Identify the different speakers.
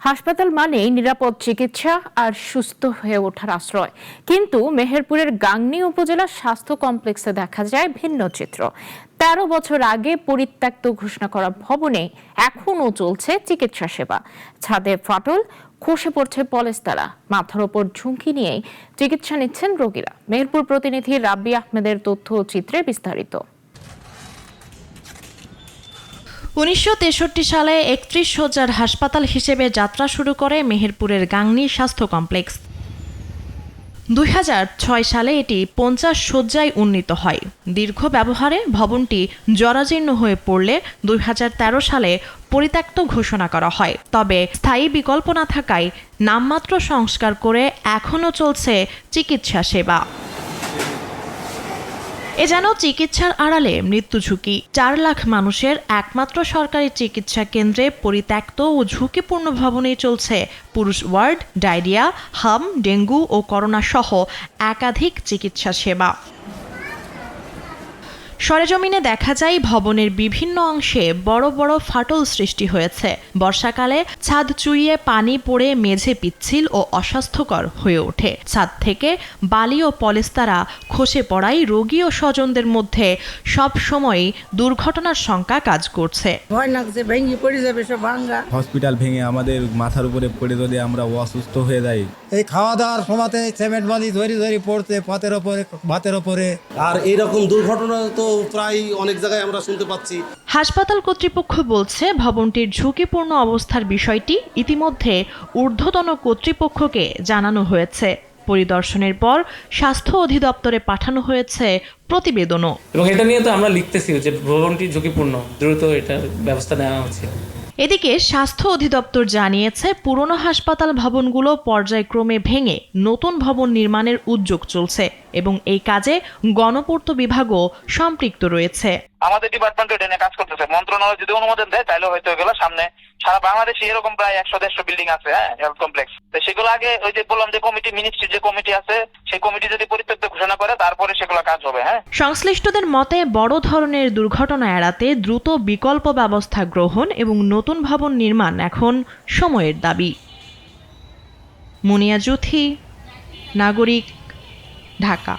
Speaker 1: হাসপাতাল মানেই নিরাপদ চিকিৎসা আর সুস্থ হয়ে ওঠার আশ্রয়, কিন্তু মেহেরপুরের গাংনী উপজেলার স্বাস্থ্য কমপ্লেক্সে দেখা যায় ভিন্ন চিত্র। ১৩ বছর আগে পরিত্যক্ত ঘোষণা করা ভবনে এখনও চলছে চিকিৎসা সেবা। ছাদে ফাটল, খসে পড়ছে পলেস্তারা, মাথার ওপর ঝুঁকি নিয়েই চিকিৎসা নিচ্ছেন রোগীরা। মেহেরপুর প্রতিনিধি রাব্বি আহমেদের তথ্য ও চিত্রে বিস্তারিত।
Speaker 2: ১৯৬৩ সালে ৩১ শয্যার হাসপাতাল হিসেবে যাত্রা শুরু করে মেহেরপুরের গাংনী স্বাস্থ্য কমপ্লেক্স। ২০০৬ সালে এটি ৫০ শয্যায় উন্নীত হয়। দীর্ঘ ব্যবহারে ভবনটি জরাজীর্ণ হয়ে পড়লে ২০১৩ সালে পরিত্যক্ত ঘোষণা করা হয়। তবে স্থায়ী বিকল্প না থাকায় নামমাত্র সংস্কার করে এখনও চলছে চিকিৎসা সেবা। এ যেন চিকিৎসার আড়ালে মৃত্যু ঝুঁকি। ৪ লাখ মানুষের একমাত্র সরকারি চিকিৎসা কেন্দ্রে পরিত্যক্ত ও ঝুঁকিপূর্ণ ভবনেই চলছে পুরুষ ওয়ার্ড, ডায়রিয়া, হাম, ডেঙ্গু ও করোনা সহ একাধিক চিকিৎসা সেবা। সরেজমিনে দেখা যায় ভবনের বিভিন্ন অংশে বড় বড় ফাটল সৃষ্টি হয়েছে। বর্ষাকালে ছাদ চুইয়ে পানি পড়ে মেঝে পিচ্ছিল ও অস্বাস্থ্যকর হয়ে ওঠে। ছাদ থেকে বালি ও পলেস্তারা খসে পড়ায় রোগী ও স্বজনদের মধ্যে সব সময়ই দুর্ঘটনার শঙ্কা কাজ করছে।
Speaker 3: ভয় লাগছে ভেঙে পড়ে যাবে সব ভাঙা।
Speaker 4: হসপিটাল ভেঙে আমাদের মাথার উপরে পড়ে যদি আমরা অসুস্থ হয়ে যাই।
Speaker 5: এই খাওয়া দাওয়ার সময়তে সিমেন্ট বালি ধরে পড়তে ভাতের ওপরে।
Speaker 6: আর এইরকম দুর্ঘটনা তো প্রায় অনেক জায়গায় আমরা শুনতে পাচ্ছি।
Speaker 2: হাসপাতাল কর্তৃপক্ষ বলছে ভবনটির ঝুঁকিপূর্ণ অবস্থার বিষয়টি ইতিমধ্যে ঊর্ধ্বতন কর্তৃপক্ষকে জানানো হয়েছে। পরিদর্শনের পর স্বাস্থ্য অধিদপ্তরে পাঠানো হয়েছে প্রতিবেদনও।
Speaker 7: এবং এটা নিয়ে তো আমরা লিখতেছি যে ভবনটি ঝুঁকিপূর্ণ, দ্রুত এটার ব্যবস্থা নেওয়া উচিত।
Speaker 2: এদিকে স্বাস্থ্য অধিদপ্তর জানিয়েছে পুরনো হাসপাতাল ভবনগুলো পর্যায়ক্রমে ভেঙে নতুন ভবন নির্মাণের উদ্যোগ চলছে এবং এই কাজে গণপূর্ত বিভাগও সম্পৃক্ত রয়েছে।
Speaker 8: আমাদের ডিপার্টমেন্ট এটা নিয়ে কাজ করতেছে। মন্ত্রণালয় যদি অনুমোদন দেয় তাহলে হয়তো এগুলো সামনে সারা বাংলাদেশে এরকম প্রায় ১০০-১৫০ বিল্ডিং আছে, হেলথ কমপ্লেক্স। তো সেগুলো আগে ওই যে বললাম যে কমিটি, মিনিস্ট্রির যে কমিটি আছে, সেই কমিটি যদি পরিত্যক্ত ঘোষণা করে তারপরে সেগুলো কাজ হবে।
Speaker 2: সংশ্লিষ্টদের মতে বড় ধরনের দুর্ঘটনা এড়াতে দ্রুত বিকল্প ব্যবস্থা গ্রহণ এবং নতুন ভবন নির্মাণ এখন সময়ের দাবি। মুনিয়া জুথি, নাগরিক, ঢাকা।